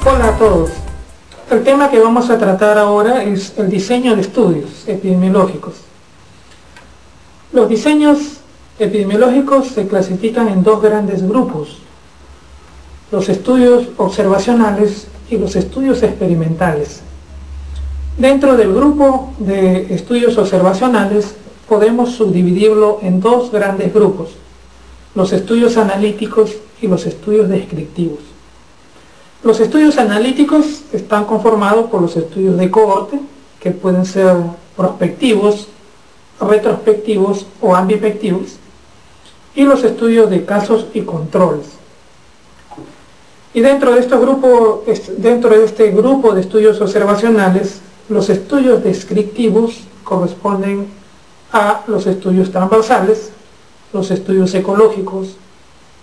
Hola a todos. El tema que vamos a tratar ahora es el diseño de estudios epidemiológicos. Los diseños epidemiológicos se clasifican en dos grandes grupos: los estudios observacionales y los estudios experimentales. Dentro del grupo de estudios observacionales podemos subdividirlo en dos grandes grupos: los estudios analíticos y los estudios descriptivos. Los estudios analíticos están conformados por los estudios de cohorte, que pueden ser prospectivos, retrospectivos o ambipectivos, y los estudios de casos y controles. Y dentro de este grupo de estudios observacionales, los estudios descriptivos corresponden a los estudios transversales, los estudios ecológicos,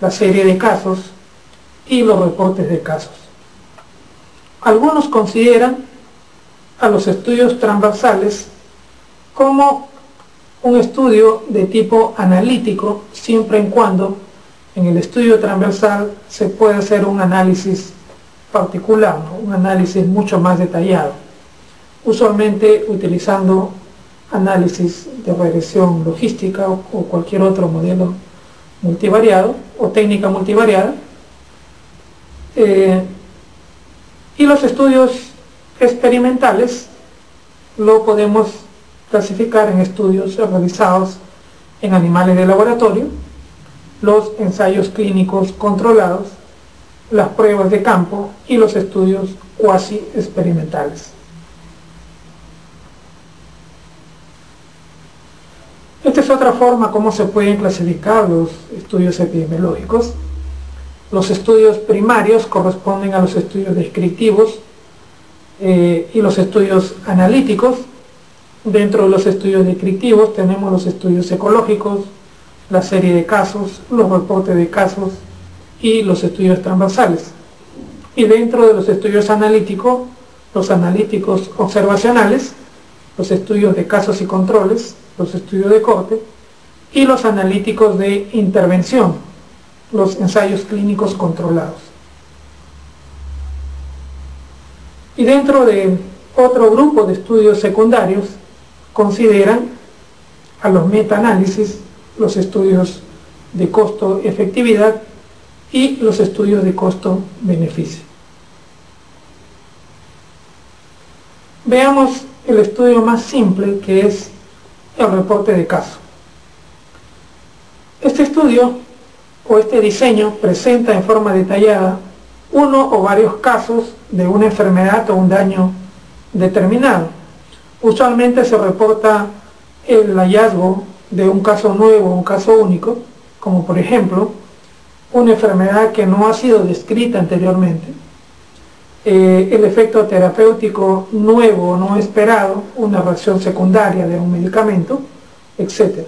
la serie de casos y los reportes de casos. Algunos consideran a los estudios transversales como un estudio de tipo analítico, siempre y cuando en el estudio transversal se puede hacer un análisis particular, ¿no? Un análisis mucho más detallado, usualmente utilizando análisis de regresión logística o cualquier otro modelo multivariado o técnica multivariada. Y los estudios experimentales lo podemos clasificar en estudios realizados en animales de laboratorio, los ensayos clínicos controlados, las pruebas de campo y los estudios cuasi experimentales. Esta es otra forma como se pueden clasificar los estudios epidemiológicos. Los estudios primarios corresponden a los estudios descriptivos y los estudios analíticos. Dentro de los estudios descriptivos tenemos los estudios ecológicos, la serie de casos, los reportes de casos y los estudios transversales. Y dentro de los estudios analíticos, los analíticos observacionales, los estudios de casos y controles, los estudios de corte y los analíticos de intervención, los ensayos clínicos controlados. Y dentro de otro grupo de estudios secundarios consideran a los metaanálisis, los estudios de costo-efectividad y los estudios de costo-beneficio. Veamos el estudio más simple, que es el reporte de caso. Este estudio o este diseño presenta en forma detallada uno o varios casos de una enfermedad o un daño determinado. Usualmente se reporta el hallazgo de un caso nuevo, un caso único, como por ejemplo una enfermedad que no ha sido descrita anteriormente, el efecto terapéutico nuevo o no esperado, una reacción secundaria de un medicamento, etc.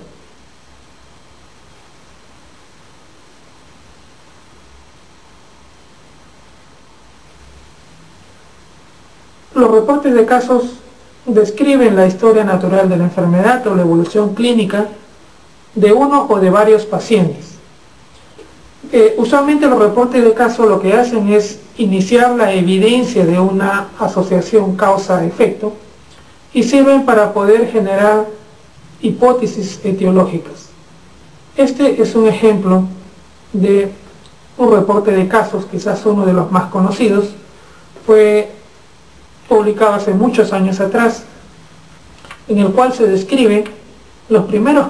Los reportes de casos describen la historia natural de la enfermedad o la evolución clínica de uno o de varios pacientes. Usualmente los reportes de casos lo que hacen es iniciar la evidencia de una asociación causa-efecto y sirven para poder generar hipótesis etiológicas. Este es un ejemplo de un reporte de casos, quizás uno de los más conocidos. Fue publicado hace muchos años atrás, en el cual se describe los primeros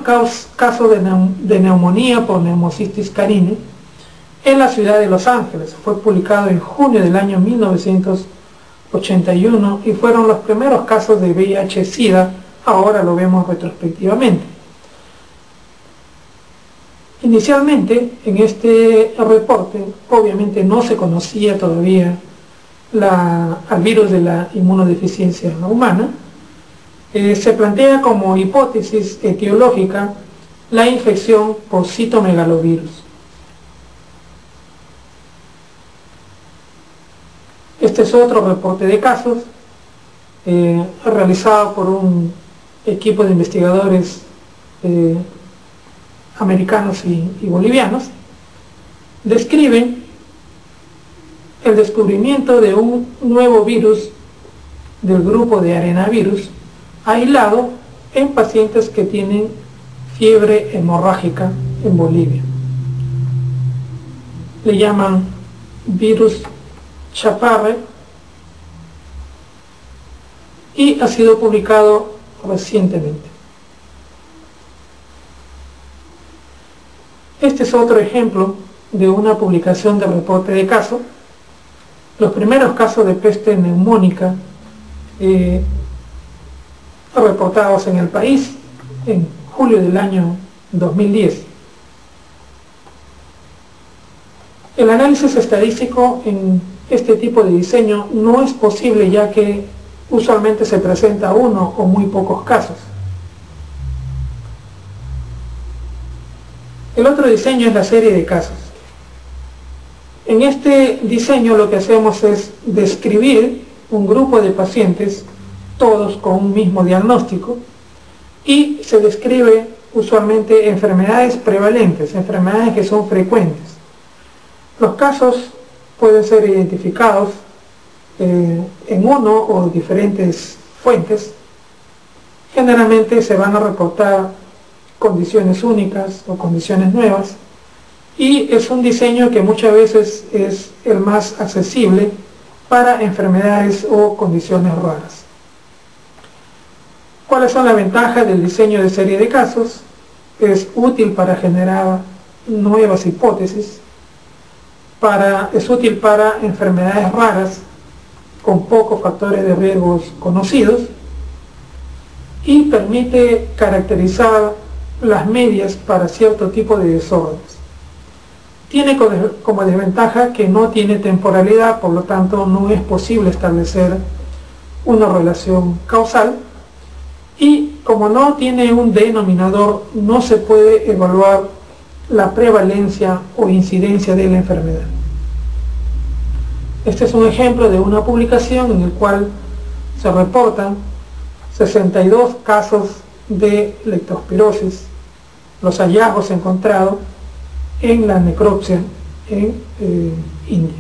casos de neumonía por neumocistis carine en la ciudad de Los Ángeles. Fue publicado en junio del año 1981 y fueron los primeros casos de VIH-Sida. Ahora lo vemos retrospectivamente. Inicialmente, en este reporte, obviamente no se conocía todavía al virus de la inmunodeficiencia humana. Se plantea como hipótesis etiológica la infección por citomegalovirus. Este es otro reporte de casos realizado por un equipo de investigadores americanos y bolivianos. Describen el descubrimiento de un nuevo virus del grupo de arenavirus aislado en pacientes que tienen fiebre hemorrágica en Bolivia. Le llaman virus Chaparre y ha sido publicado recientemente. Este es otro ejemplo de una publicación de reporte de caso. Los primeros casos de peste neumónica reportados en el país en julio del año 2010. El análisis estadístico en este tipo de diseño no es posible, ya que usualmente se presenta uno o muy pocos casos. El otro diseño es la serie de casos. En este diseño lo que hacemos es describir un grupo de pacientes, todos con un mismo diagnóstico, y se describe usualmente enfermedades prevalentes, enfermedades que son frecuentes. Los casos pueden ser identificados en uno o diferentes fuentes. Generalmente se van a reportar condiciones únicas o condiciones nuevas, y es un diseño que muchas veces es el más accesible para enfermedades o condiciones raras. ¿Cuáles son las ventajas del diseño de serie de casos? Es útil para generar nuevas hipótesis, es útil para enfermedades raras con pocos factores de riesgos conocidos, y permite caracterizar las medias para cierto tipo de desórdenes. Tiene como desventaja que no tiene temporalidad, por lo tanto no es posible establecer una relación causal, y como no tiene un denominador, no se puede evaluar la prevalencia o incidencia de la enfermedad. Este es un ejemplo de una publicación en el cual se reportan 62 casos de leptospirosis, los hallazgos encontrados en la necropsia en India.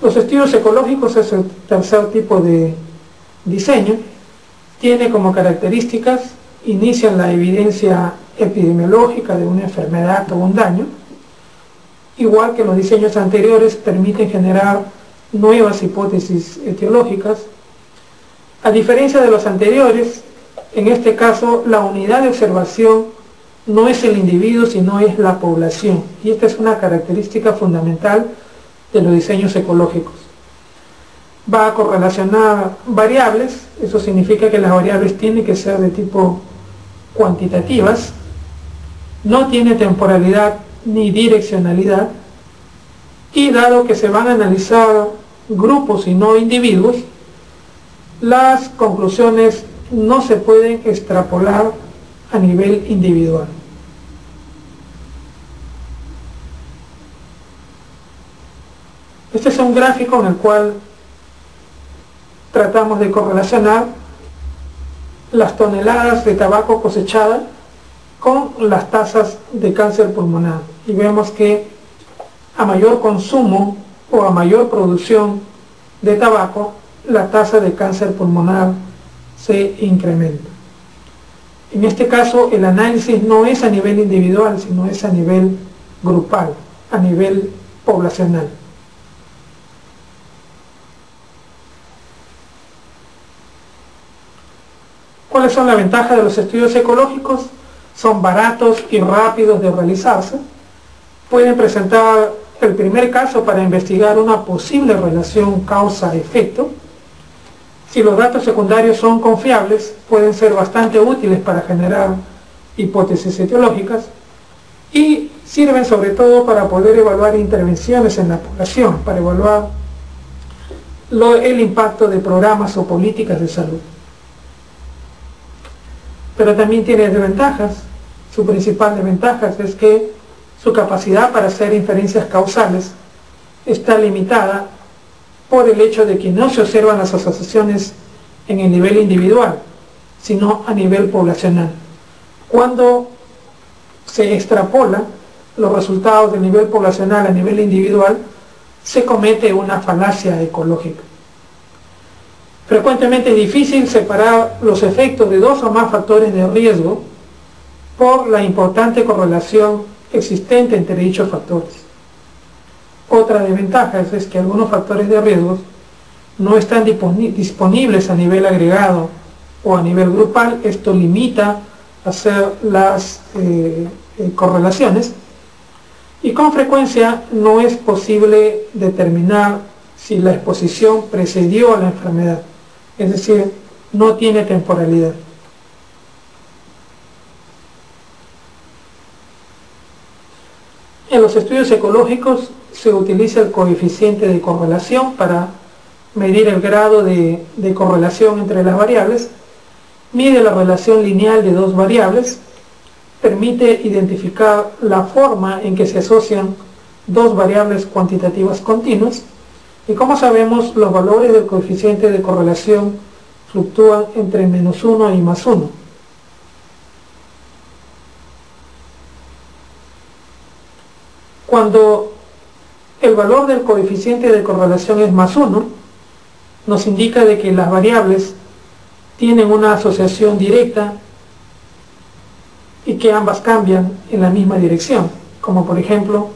Los estudios ecológicos es el tercer tipo de diseño. Tiene como características: inician la evidencia epidemiológica de una enfermedad o un daño. Igual que los diseños anteriores, permiten generar nuevas hipótesis etiológicas. A diferencia de los anteriores, en este caso la unidad de observación no es el individuo, sino es la población, y esta es una característica fundamental de los diseños ecológicos. Va a correlacionar variables, eso significa que las variables tienen que ser de tipo cuantitativas, no tiene temporalidad ni direccionalidad, y dado que se van a analizar grupos y no individuos, las conclusiones no se pueden extrapolar a nivel individual. Este es un gráfico en el cual tratamos de correlacionar las toneladas de tabaco cosechadas con las tasas de cáncer pulmonar, y vemos que a mayor consumo o a mayor producción de tabaco, la tasa de cáncer pulmonar se incrementa. En este caso, el análisis no es a nivel individual, sino es a nivel grupal, a nivel poblacional. ¿Cuáles son las ventajas de los estudios ecológicos? Son baratos y rápidos de realizarse. Pueden presentar el primer caso para investigar una posible relación causa-efecto. Si los datos secundarios son confiables, pueden ser bastante útiles para generar hipótesis etiológicas, y sirven sobre todo para poder evaluar intervenciones en la población, para evaluar el impacto de programas o políticas de salud. Pero también tiene desventajas. Su principal desventaja es que su capacidad para hacer inferencias causales está limitada por el hecho de que no se observan las asociaciones en el nivel individual, sino a nivel poblacional. Cuando se extrapola los resultados del nivel poblacional a nivel individual, se comete una falacia ecológica. Frecuentemente es difícil separar los efectos de dos o más factores de riesgo por la importante correlación existente entre dichos factores. Otra desventaja es que algunos factores de riesgo no están disponibles a nivel agregado o a nivel grupal. Esto limita hacer las correlaciones, y con frecuencia no es posible determinar si la exposición precedió a la enfermedad, es decir, no tiene temporalidad. En los estudios ecológicos se utiliza el coeficiente de correlación para medir el grado de correlación entre las variables, mide la relación lineal de dos variables, permite identificar la forma en que se asocian dos variables cuantitativas continuas, y como sabemos, los valores del coeficiente de correlación fluctúan entre -1 y +1. Cuando el valor del coeficiente de correlación es +1, nos indica de que las variables tienen una asociación directa y que ambas cambian en la misma dirección, como por ejemplo,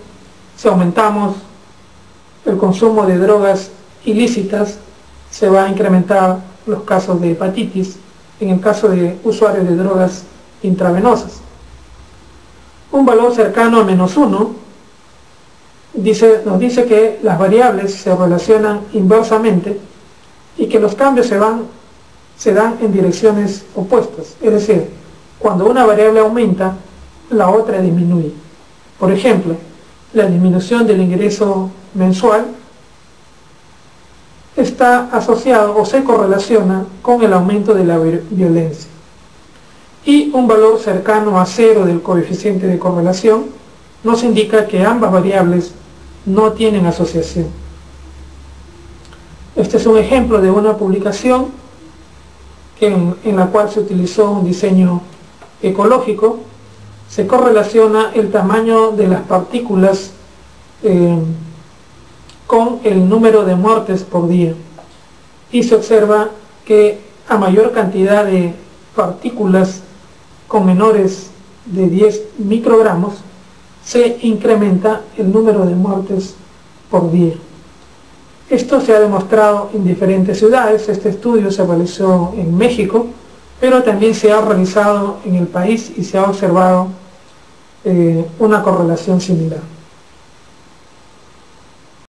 si aumentamos el consumo de drogas ilícitas, se va a incrementar los casos de hepatitis en el caso de usuarios de drogas intravenosas. Un valor cercano a -1 nos dice que las variables se relacionan inversamente y que los cambios se dan en direcciones opuestas, es decir, cuando una variable aumenta, la otra disminuye. Por ejemplo, la disminución del ingreso mensual está asociado o se correlaciona con el aumento de la violencia. Y un valor cercano a 0 del coeficiente de correlación nos indica que ambas variables no tienen asociación. Este es un ejemplo de una publicación en la cual se utilizó un diseño ecológico. Se correlaciona el tamaño de las partículas con el número de muertes por día, y se observa que a mayor cantidad de partículas con menores de 10 microgramos se incrementa el número de muertes por día. Esto se ha demostrado en diferentes ciudades. Este estudio se realizó en México, pero también se ha realizado en el país y se ha observado una correlación similar.